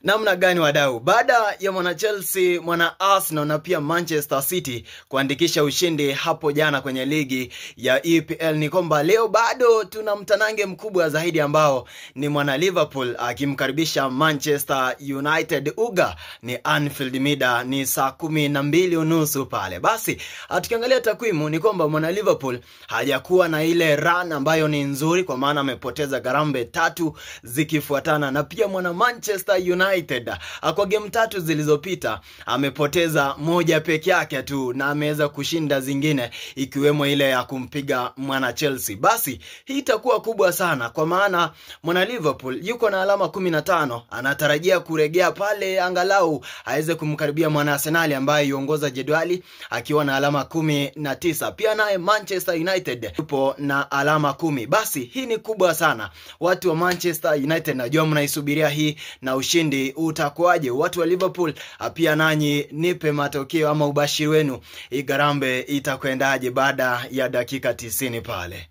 Namna gani wadau? Baada ya mwana Chelsea, mwana Arsenal na pia Manchester City kuandikisha ushindi hapo jana kwenye ligi ya EPL, ni kwamba leo bado tuna mtanange mkubwa zaidi ambao ni mwana Liverpool akimkaribisha Manchester United. Uga ni Anfield, mida ni saa 12:30 pale. Basi tukiangalia takwimu ni kwamba mwana Liverpool hajakuwa na ile run ambayo ni nzuri, kwa maana amepoteza garambe 3 zikifuatana, na pia mwana Manchester United kwa game 3 zilizopita amepoteza moja peke yake tu na ameweza kushinda zingine, ikiwemo ile ya kumpiga mwana Chelsea. Basi hii itakuwa kubwa sana, kwa maana mwana Liverpool yuko na alama 15, anatarajia kuregea pale angalau aweze kumkaribia mwana Arsenal ambaye yuongoza jedwali akiwa na alama 19. Pia naye Manchester United yupo na alama 10. Basi hii ni kubwa sana. Watu wa Manchester United, najua mnaisubiria hii, na ushindi utakuwaje? Watu wa Liverpool pia nanyi nipe matokeo ama ubashiri wenu, igarambe itakwendaje baada ya dakika 90 pale.